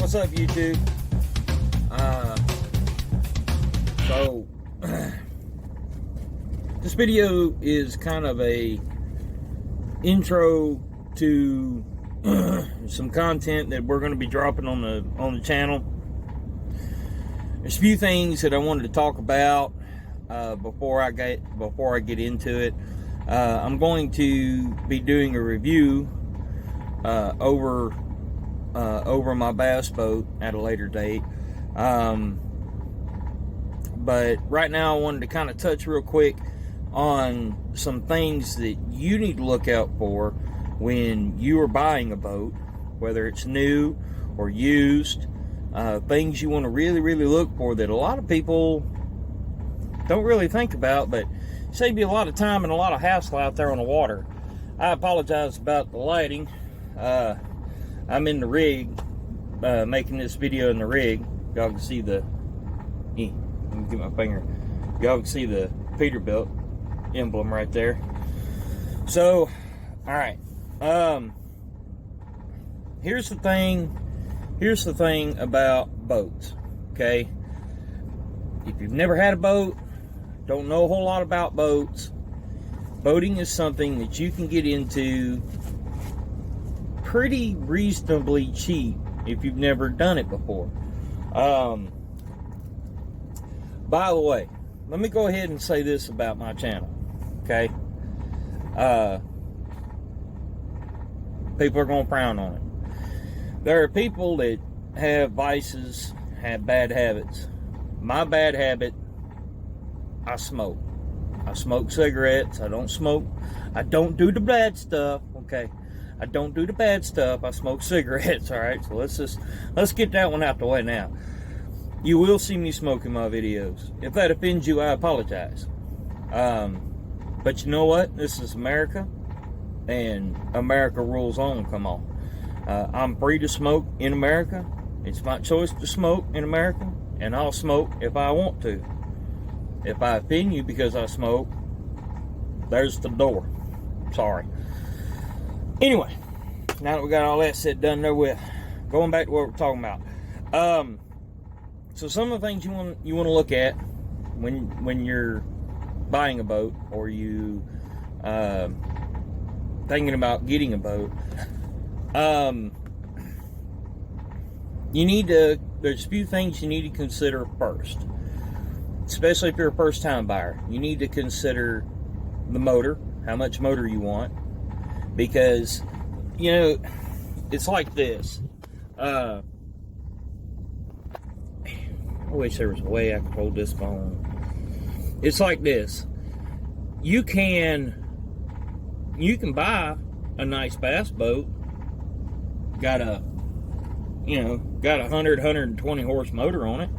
What's up, YouTube? So this video is kind of a intro to some content that we're going to be dropping on the channel. There's a few things that I wanted to talk about before I get into it. I'm going to be doing a review over my bass boat at a later date. But right now I wanted to kind of touch real quick on some things that you need to look out for when you are buying a boat, whether it's new or used. Things you want to really look for that a lot of people don't really think about, but save you a lot of time and a lot of hassle out there on the water. I apologize about the lighting. I'm in the rig, making this video in the rig. Y'all can see the, let me get my finger. Y'all can see the Peterbilt emblem right there. So, all right. Here's the thing about boats, okay? If you've never had a boat, don't know a whole lot about boats, boating is something that you can get into pretty reasonably cheap if you've never done it before. By the way, let me go ahead and say this about my channel, okay? People are going to frown on it. There are people that have vices, have bad habits. My bad habit, I smoke. I smoke cigarettes. I don't smoke. I don't do the bad stuff, okay? I don't do the bad stuff. I smoke cigarettes, all right? So let's get that one out the way now. You will see me smoking my videos. If that offends you, I apologize. But you know what? This is America, and America rules on. Come on. I'm free to smoke in America. It's my choice to smoke in America, and I'll smoke if I want to. If I offend you because I smoke, there's the door. Sorry. Anyway, now that we got all that said done there with, going back to what we're talking about. So some of the things you want to look at when you're buying a boat, or you thinking about getting a boat. There's a few things you need to consider first, especially if you're a first-time buyer. You need to consider the motor, how much motor you want, because, you know, it's like this. I wish there was a way I could hold this phone. It's like this. You can buy a nice bass boat, got a 120 horse motor on it,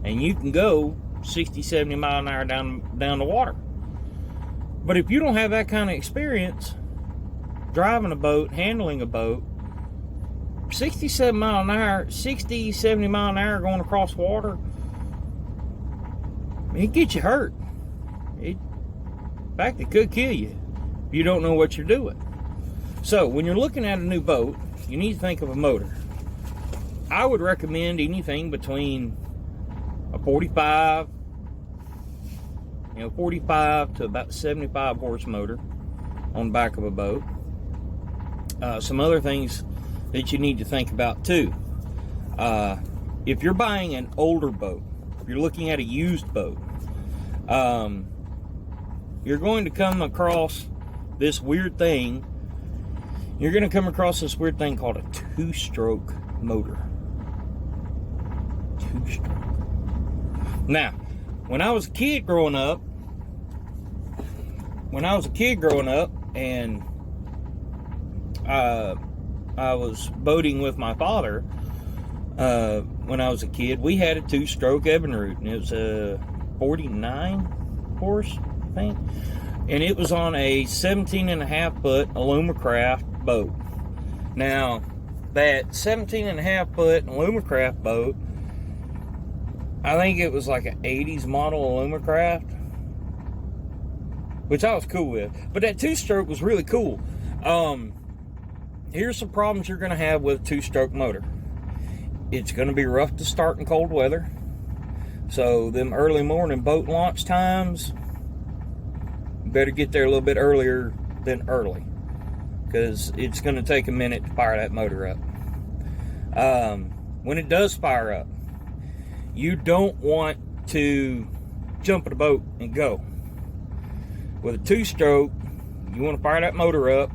and you can go 60, 70 mile an hour down the water. But if you don't have that kind of experience driving a boat, handling a boat, 60, 70 mile an hour going across water, it gets you hurt. In fact, it could kill you if you don't know what you're doing. So when you're looking at a new boat, you need to think of a motor. I would recommend anything between a 45 to about 75 horse motor on the back of a boat. Some other things that you need to think about too. If you're buying an older boat, if you're looking at a used boat, you're going to come across this weird thing. You're going to come across this weird thing called a two-stroke motor. Two-stroke. Now, when I was a kid growing up, and I was boating with my father, when I was a kid, we had a two-stroke Evinrude, and it was a 49 horse, I think, and it was on a 17.5-foot Alumacraft boat. Now, that 17.5-foot Alumacraft boat, I think it was like an 80s model Alumacraft, which I was cool with. But that two-stroke was really cool. Here's some problems you're going to have with a two-stroke motor. it's going to be rough to start in cold weather. So them early morning boat launch times, you better get there a little bit earlier than early, because it's going to take a minute to fire that motor up. When it does fire up, you don't want to jump in the boat and go. With a 2-stroke, you want to fire that motor up.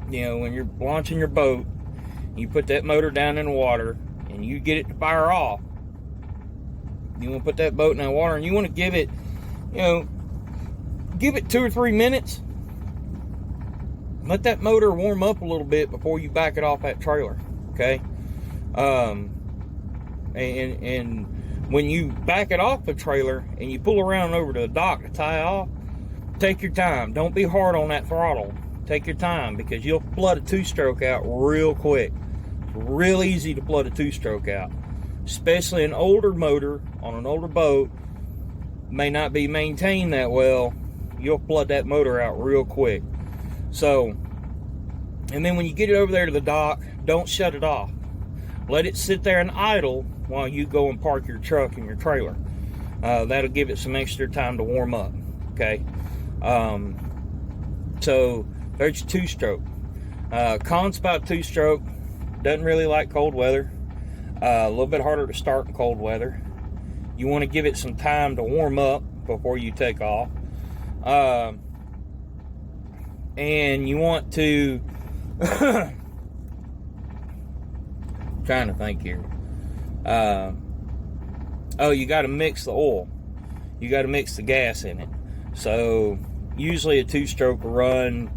You know, when you're launching your boat, you put that motor down in the water and you get it to fire off. You want to put that boat in that water and you want to give it, you know, give it 2 or 3 minutes. Let that motor warm up a little bit before you back it off that trailer, okay? And when you back it off the trailer and you pull around over to the dock to tie off, take your time. Don't be hard on that throttle. Take your time, because you'll flood a 2-stroke out real quick. It's real easy to flood a 2-stroke out, especially an older motor on an older boat. May not be maintained that well. You'll flood that motor out real quick. So, and then when you get it over there to the dock, don't shut it off. Let it sit there and idle while you go and park your truck and your trailer. That'll give it some extra time to warm up, okay? So there's your 2-stroke. Cons about 2-stroke, doesn't really like cold weather. A little bit harder to start in cold weather. You want to give it some time to warm up before you take off. And you want to trying to think here. You got to mix the oil. You got to mix the gas in it. So usually a 2-stroke will run,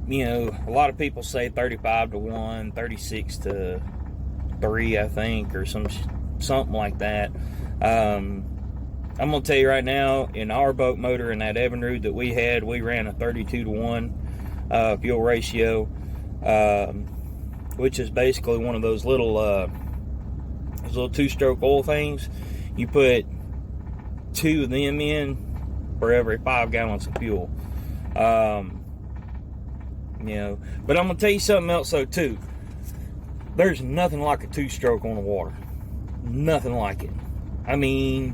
you know, a lot of people say 35 to 1, 36 to 3, I think, or something like that. I'm gonna tell you right now, in our boat motor, in that Evinrude that we had, we ran a 32 to 1 fuel ratio, which is basically one of those little 2-stroke oil things. You put 2 of them in for every 5 gallons of fuel. You know, but I'm gonna tell you something else though too. There's nothing like a 2-stroke on the water. Nothing like it. I mean,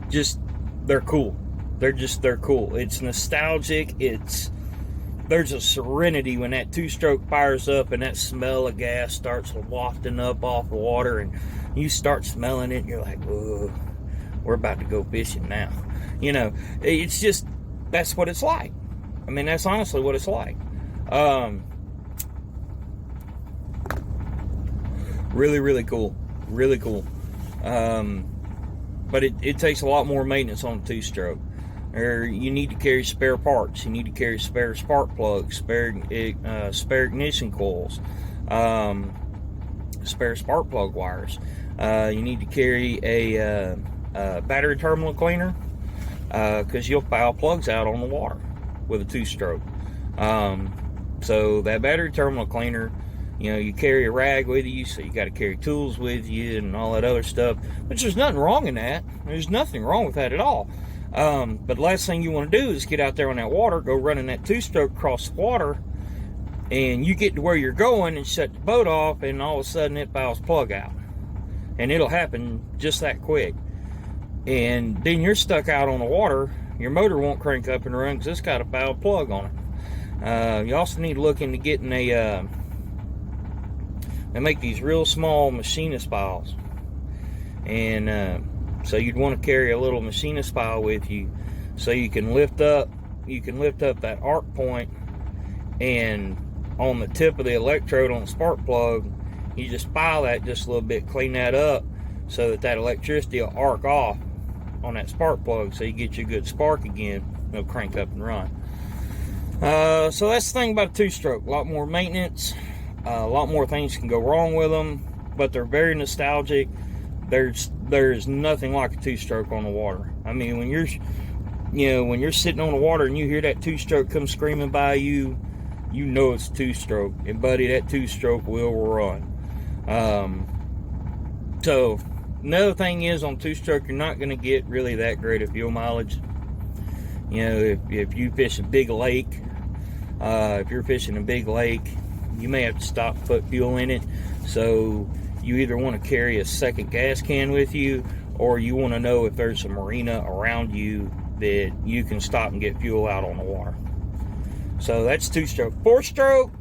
just, they're cool. They're cool. It's nostalgic. There's a serenity when that 2-stroke fires up and that smell of gas starts wafting up off the water and you start smelling it and you're like, whoa, we're about to go fishing now. You know, it's just, that's what it's like. I mean, that's honestly what it's like. Really, really cool. Really cool. But it takes a lot more maintenance on a 2-stroke. Or you need to carry spare parts. You need to carry spare spark plugs, spare ignition coils, spare spark plug wires. You need to carry a battery terminal cleaner, because you'll foul plugs out on the water with a 2-stroke. So that battery terminal cleaner, you know, you carry a rag with you, so you got to carry tools with you and all that other stuff, which there's nothing wrong in that. There's nothing wrong with that at all. But the last thing you want to do is get out there on that water, go running that 2-stroke across the water, and you get to where you're going and shut the boat off, and all of a sudden it fouls plug out. And it'll happen just that quick. And then you're stuck out on the water. Your motor won't crank up and run because it's got a foul plug on it. You also need to look into getting they make these real small machinist files, and so you'd want to carry a little machinist file with you, so you can lift up that arc point, and on the tip of the electrode on the spark plug, you just file that just a little bit, clean that up, so that electricity will arc off on that spark plug, so you get you a good spark again. It'll crank up and run. So that's the thing about a 2-stroke. A lot more maintenance. A lot more things can go wrong with them, but they're very nostalgic. There's nothing like a 2-stroke on the water. I mean, when you're sitting on the water and you hear that 2-stroke come screaming by you, you know it's a 2-stroke. And buddy, that 2-stroke will run. So another thing is, on 2-stroke, you're not going to get really that great of fuel mileage. You know, if you fish a big lake, if you're fishing a big lake, you may have to stop and put fuel in it. So you either want to carry a second gas can with you, or you want to know if there's a marina around you that you can stop and get fuel out on the water. So that's 2-stroke. 4-stroke,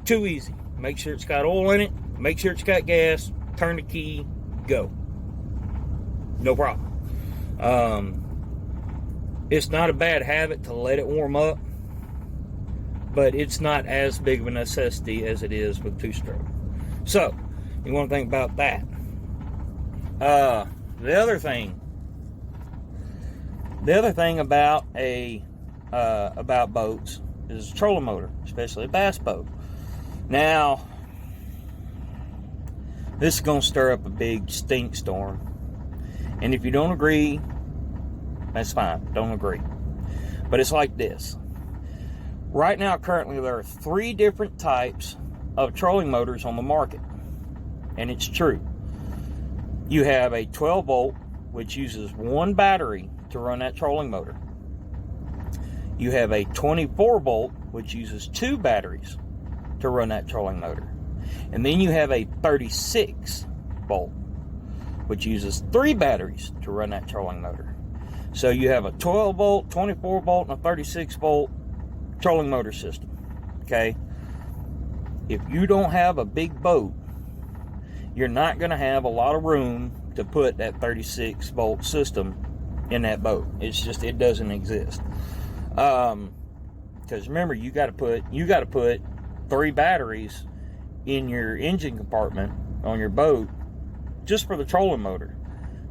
too easy. Make sure it's got oil in it, make sure it's got gas, turn the key, go. No problem. It's not a bad habit to let it warm up, but it's not as big of a necessity as it is with 2-stroke. So you want to think about that. The other thing about boats is a trolling motor, especially a bass boat. Now, this is going to stir up a big stink storm, and if you don't agree, that's fine. Don't agree. But it's like this. Right now, currently, there are 3 different types of trolling motors on the market. And it's true. You have a 12-volt, which uses 1 battery to run that trolling motor. You have a 24-volt, which uses 2 batteries to run that trolling motor. And then you have a 36-volt, which uses 3 batteries to run that trolling motor. So you have a 12-volt, 24-volt, and a 36-volt trolling motor system. Okay? If you don't have a big boat, you're not going to have a lot of room to put that 36-volt system in that boat. It's just, it doesn't exist. Because remember, you got to put 3 batteries in your engine compartment on your boat just for the trolling motor.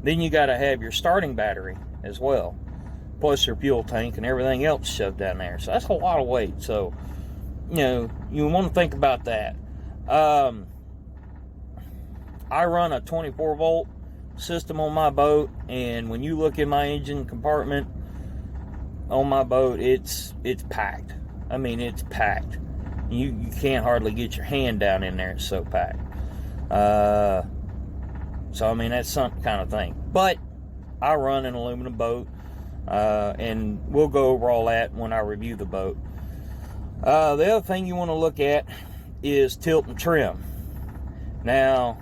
Then you got to have your starting battery as well, plus your fuel tank and everything else shoved down there. So that's a lot of weight. So, you know, you want to think about that. I run a 24-volt system on my boat, and when you look in my engine compartment on my boat, it's packed. I mean, it's packed. You can't hardly get your hand down in there. It's so packed. So, I mean, that's some kind of thing. But I run an aluminum boat, and we'll go over all that when I review the boat. The other thing you want to look at is tilt and trim. Now,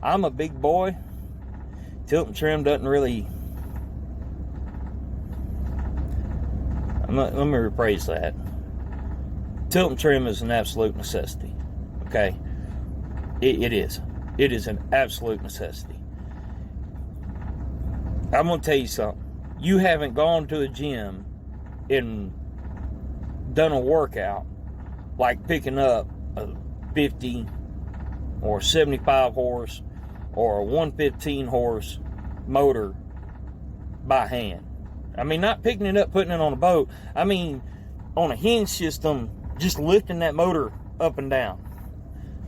I'm a big boy. Tilt and trim doesn't really... let me rephrase that. Tilt and trim is an absolute necessity. Okay? It is. It is an absolute necessity. I'm going to tell you something. You haven't gone to a gym and done a workout like picking up a 50 or 75 horse or a 115 horse motor by hand. I mean, not picking it up, putting it on a boat. I mean, on a hinge system, just lifting that motor up and down.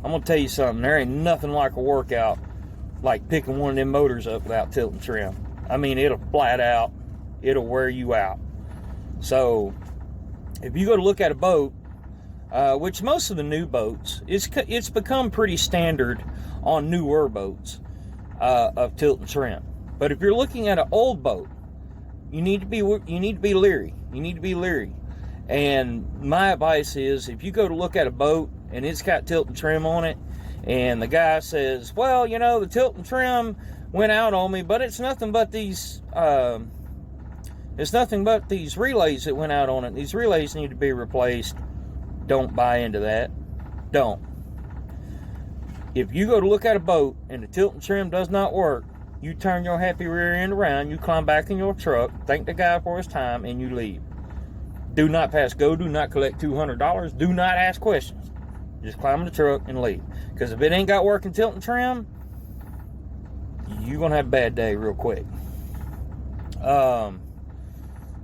I'm going to tell you something. There ain't nothing like a workout like picking one of them motors up without tilt and trim. I mean, it'll flat out. It'll wear you out. So, if you go to look at a boat, which most of the new boats, it's become pretty standard on newer boats of tilt and trim. But if you're looking at an old boat, you need to be leery. You need to be leery. And my advice is, if you go to look at a boat and it's got tilt and trim on it, and the guy says, well, you know, the tilt and trim went out on me, but it's nothing but these relays that went out on it. These relays need to be replaced. Don't buy into that. Don't. If you go to look at a boat and the tilt and trim does not work, you turn your happy rear end around, you climb back in your truck, thank the guy for his time, and you leave. Do not pass go, do not collect $200, do not ask questions. Just climb in the truck and leave. Because if it ain't got working tilt and trim, you're going to have a bad day real quick.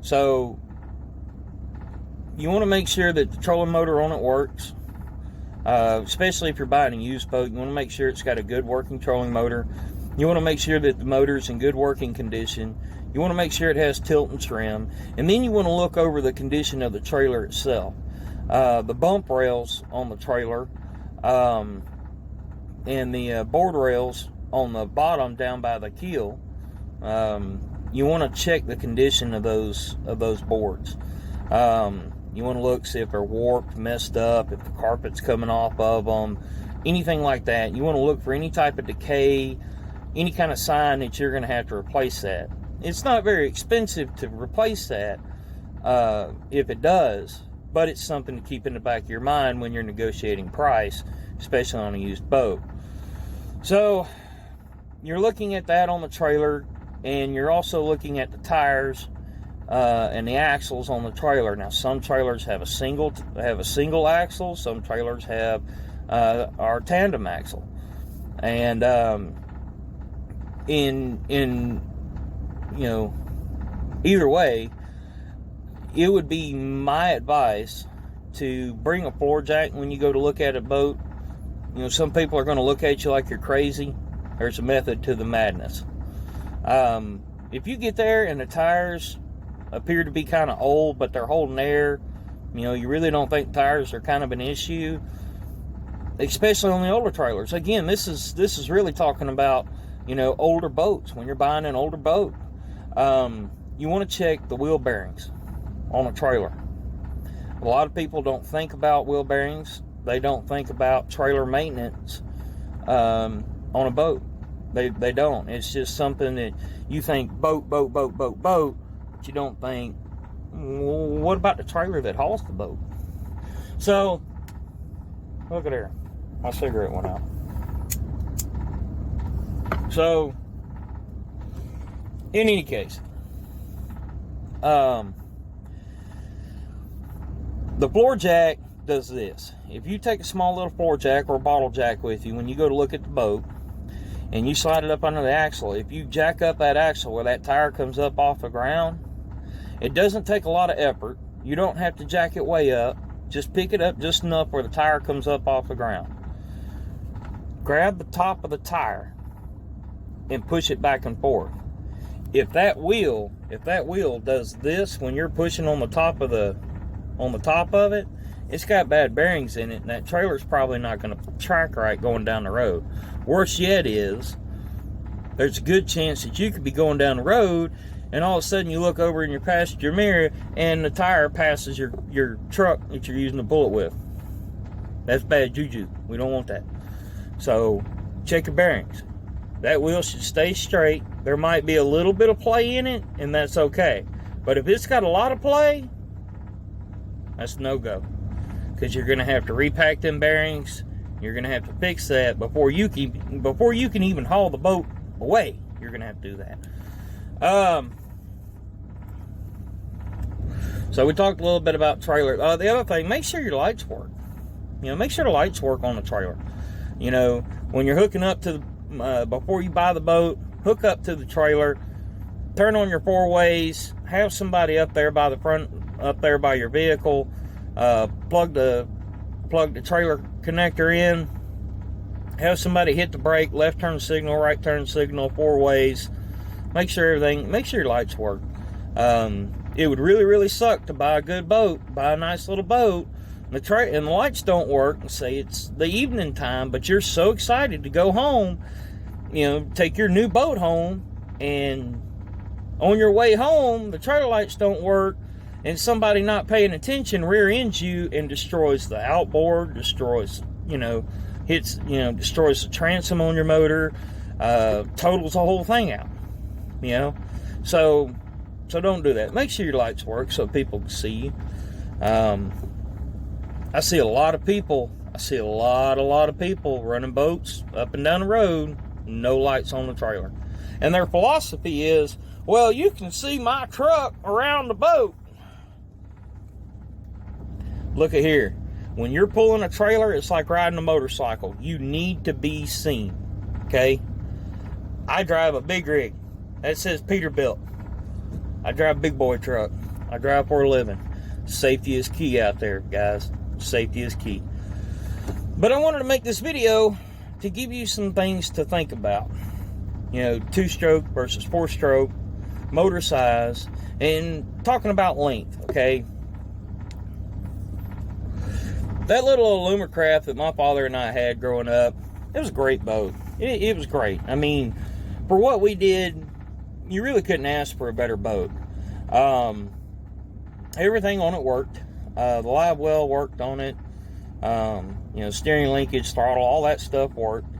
So, you want to make sure that the trolling motor on it works. Especially if you're buying a used boat, you want to make sure it's got a good working trolling motor. You want to make sure that the motor's in good working condition. You want to make sure it has tilt and trim. And then you want to look over the condition of the trailer itself. The bump rails on the trailer, and the board rails on the bottom down by the keel. You want to check the condition of those boards. You You want to look, see if they're warped, messed up, if the carpet's coming off of them, anything like that. You want to look for any type of decay, any kind of sign that you're going to have to replace that. It's not very expensive to replace that if it does, but it's something to keep in the back of your mind when you're negotiating price, especially on a used boat. So you're looking at that on the trailer, and you're also looking at the tires and the axles on the trailer. Now, some trailers have a single axle. Some trailers have our tandem axle, and in either way, it would be my advice to bring a floor jack when you go to look at a boat. Some people are going to look at you like you're crazy. There's a method to the madness. If you get there and the tires appear to be kind of old, but they're holding air, you really don't think tires are kind of an issue, especially on the older trailers. Again, this is really talking about, older boats. When you're buying an older boat, you want to check the wheel bearings on a trailer. A lot of people don't think about wheel bearings. They don't think about trailer maintenance on a boat. They don't. It's just something that you think boat, but you don't think, well, what about the trailer that hauls the boat? So, look at there. My cigarette went out. So, in any case, the floor jack does this. If you take a small little floor jack or a bottle jack with you when you go to look at the boat, and you slide it up under the axle, if you jack up that axle where that tire comes up off the ground, it doesn't take a lot of effort. You don't have to jack it way up. Just pick it up just enough where the tire comes up off the ground. Grab the top of the tire and push it back and forth. If that wheel does this when you're pushing on the top of it, it's got bad bearings in it, and that trailer's probably not going to track right going down the road. Worse yet is, there's a good chance that you could be going down the road, and all of a sudden you look over in your passenger mirror, and the tire passes your truck that you're using to pull it with. That's bad juju. We don't want that. So, check your bearings. That wheel should stay straight. There might be a little bit of play in it, and that's okay. But if it's got a lot of play, that's no-go. Because you're going to have to repack them bearings. You're going to have to fix that before you can even haul the boat away. You're going to have to do that. So we talked a little bit about trailer. The other thing, make sure your lights work. Make sure the lights work on the trailer. When you're hooking up to the, before you buy the boat, hook up to the trailer, turn on your four ways, have somebody up there by the front, up there by your vehicle, plug the trailer connector in, have somebody hit the brake, left turn signal, right turn signal, four ways. Make sure your lights work. It would really suck to buy a good boat, buy a nice little boat, and the lights don't work, and say it's the evening time, but you're so excited to go home, take your new boat home, and on your way home, the trailer lights don't work, and somebody not paying attention rear ends you and destroys the outboard, destroys the transom on your motor, totals the whole thing out, So don't do that. Make sure your lights work so people can see you. I see a lot of people running boats up and down the road, no lights on the trailer. And their philosophy is, well, you can see my truck around the boat. Look at here. When you're pulling a trailer, it's like riding a motorcycle. You need to be seen. Okay? I drive a big rig. That says Peterbilt. I drive a big boy truck. I drive for a living. Safety is key out there, guys. Safety is key. But I wanted to make this video to give you some things to think about. 2-stroke versus 4-stroke, motor size, and talking about length, okay? That little Alumacraft that my father and I had growing up, it was a great boat. It was great. I mean, for what we did, you really couldn't ask for a better boat. Everything on it worked. The live well worked on it. Steering linkage, throttle, all that stuff worked.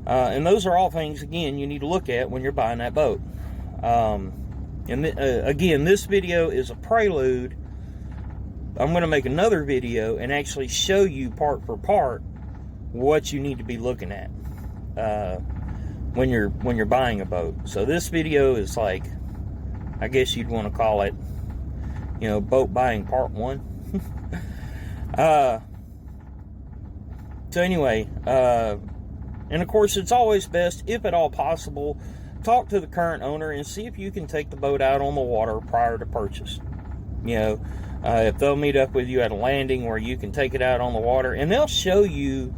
And those are all things, again, you need to look at when you're buying that boat. Again, this video is a prelude. I'm going to make another video and actually show you part for part what you need to be looking at when you're buying a boat. So this video is like, I guess you'd want to call it, boat buying part 1. So anyway, and of course it's always best, if at all possible, talk to the current owner and see if you can take the boat out on the water prior to purchase. If they'll meet up with you at a landing where you can take it out on the water, and they'll show you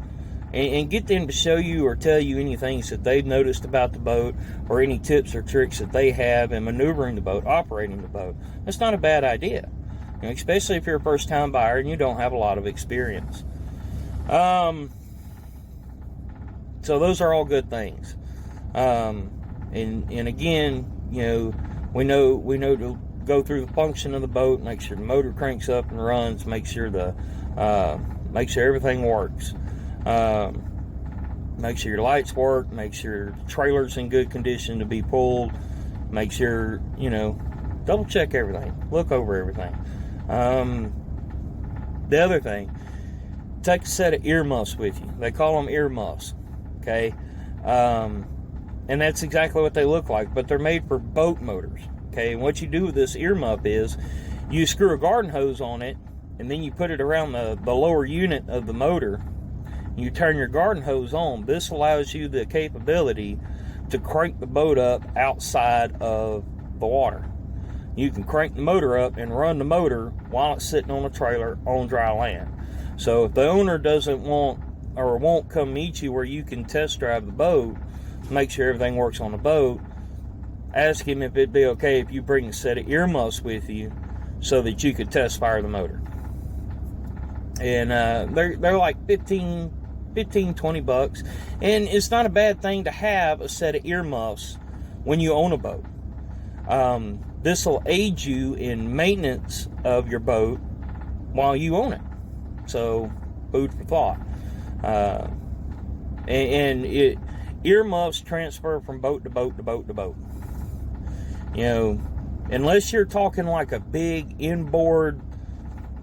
and get them to show you or tell you any things that they've noticed about the boat, or any tips or tricks that they have in maneuvering the boat, operating the boat. That's not a bad idea, especially if you're a first-time buyer and you don't have a lot of experience. So those are all good things. And again, we know to go through the function of the boat, make sure the motor cranks up and runs, make sure everything works. Make sure your lights work, make sure the trailer's in good condition to be pulled, make sure, double check everything, look over everything. The other thing, take a set of earmuffs with you. They call them earmuffs, okay? And that's exactly what they look like, but they're made for boat motors, okay? And what you do with this earmuff is you screw a garden hose on it, and then you put it around the lower unit of the motor. You turn your garden hose on. This allows you the capability to crank the boat up outside of the water. You can crank the motor up and run the motor while it's sitting on a trailer on dry land. So if the owner doesn't want or won't come meet you where you can test drive the boat, make sure everything works on the boat, ask him if it'd be okay if you bring a set of earmuffs with you so that you could test fire the motor. And they're like 15, 20 bucks. And it's not a bad thing to have a set of earmuffs when you own a boat. This will aid you in maintenance of your boat while you own it. So, food for thought. Earmuffs transfer from boat to boat to boat to boat. Unless you're talking like a big inboard,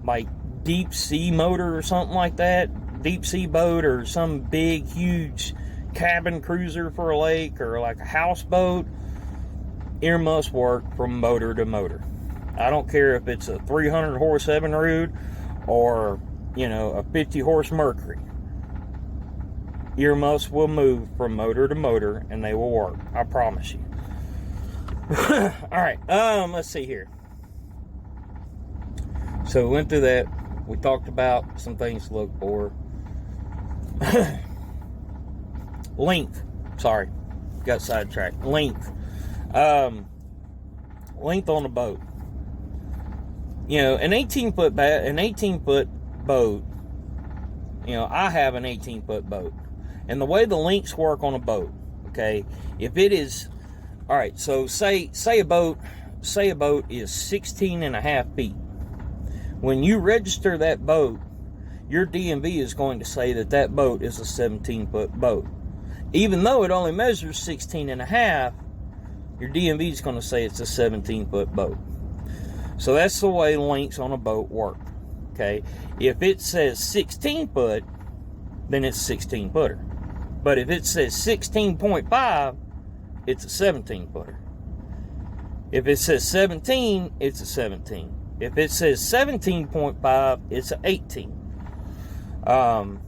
like deep sea motor or something like that, deep sea boat, or some big huge cabin cruiser for a lake, or like a houseboat, earmuffs work from motor to motor. I don't care if it's a 300 horse Evinrude or a 50 horse Mercury. Earmuffs will move from motor to motor and they will work, I promise you. Alright, let's see here. So we went through that. We talked about some things to look for. Length. Sorry, got sidetracked. Length. Length on the boat. An 18-foot boat. I have an 18-foot boat, and the way the lengths work on a boat. Okay, if it is, all right. So say a boat is 16 and a half feet. When you register that boat, your DMV is going to say that boat is a 17-foot boat. Even though it only measures 16 and a half, your DMV is going to say it's a 17-foot boat. So that's the way lengths on a boat work. Okay, if it says 16 foot, then it's a 16-footer. But if it says 16.5, it's a 17-footer. If it says 17, it's a 17. If it says 17.5, it's an 18. And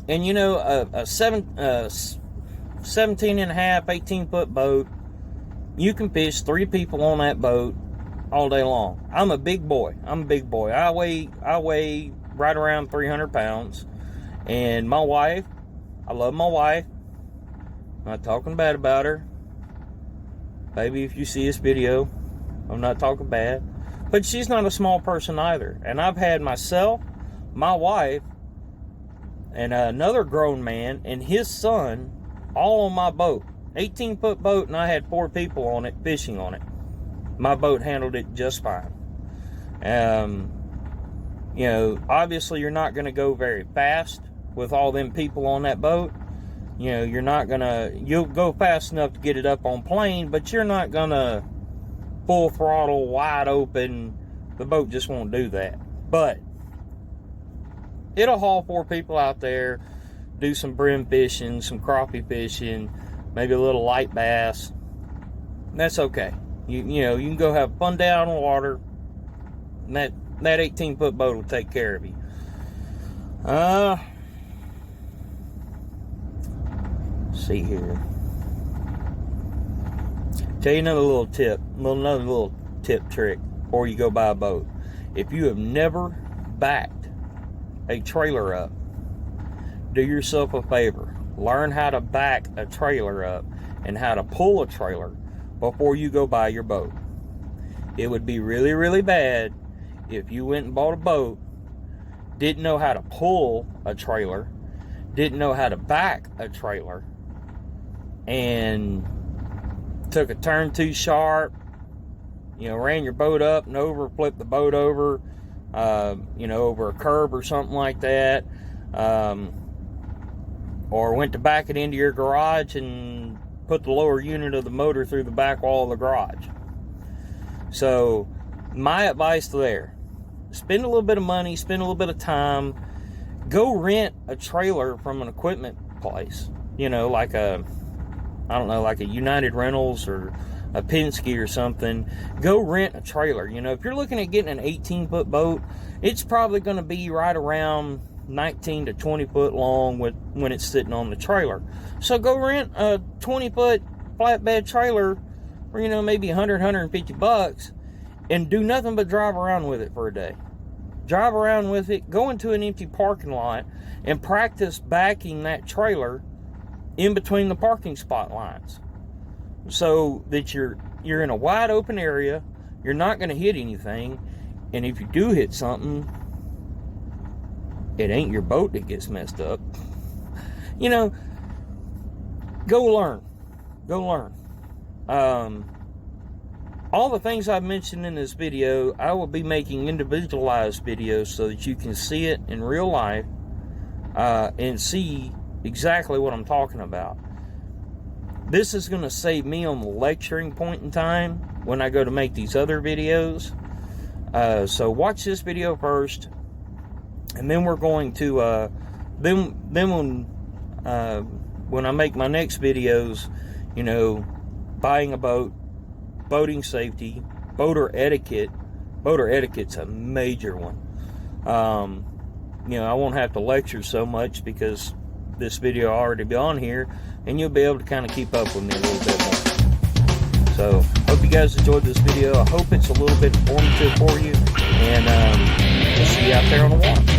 a 17 and a half, 18-foot boat, you can fish 3 people on that boat all day long. I'm a big boy. I weigh right around 300 pounds. And my wife, I love my wife. I'm not talking bad about her. Baby, if you see this video, I'm not talking bad. But she's not a small person either. And I've had myself, my wife, and another grown man and his son all on my boat. 18-foot boat, and I had 4 people on it, fishing on it. My boat handled it just fine. You know, obviously you're not going to go very fast with all them people on that boat. You know, you'll go fast enough to get it up on plane, but you're not going to full throttle, wide open. The boat just won't do that. But it'll haul 4 people out there, do some brim fishing, some crappie fishing, maybe a little light bass. That's okay. You know, you can go have fun down on the water, and that 18-foot boat will take care of you. See here. Tell you another little tip, another little tip trick before you go buy a boat. If you have never backed a trailer up, do yourself a favor. Learn how to back a trailer up and how to pull a trailer before you go buy your boat. It would be really, really bad if you went and bought a boat, didn't know how to pull a trailer, didn't know how to back a trailer, and took a turn too sharp, you know, ran your boat up and over, flipped the boat over, you know, over a curb or something like that, or went to back it into your garage and put the lower unit of the motor through the back wall of the garage. So my advice there, spend a little bit of money, spend a little bit of time, go rent a trailer from an equipment place, you know, like a United Rentals or a Penske or something. Go rent a trailer. You know, if you're looking at getting an 18-foot boat, it's probably going to be right around 19 to 20 foot long when it's sitting on the trailer. So go rent a 20-foot flatbed trailer for, you know, maybe 150 bucks and do nothing but drive around with it for a day. Drive around with it, go into an empty parking lot and practice backing that trailer in between the parking spot lines, so that you're in a wide open area, you're not going to hit anything, and if you do hit something, it ain't your boat that gets messed up. You know, go learn. All the things I've mentioned in this video, I will be making individualized videos so that you can see it in real life, and see exactly what I'm talking about. This is going to save me on the lecturing point in time when I go to make these other videos. So watch this video first, and then we're going to when I make my next videos, you know, buying a boat, boating safety, boater etiquette. Boater etiquette's a major one. You know, I won't have to lecture so much because this video will already be on here, and you'll be able to kind of keep up with me a little bit more. So, hope you guys enjoyed this video. I hope it's a little bit informative for you, and we'll see you out there on the water.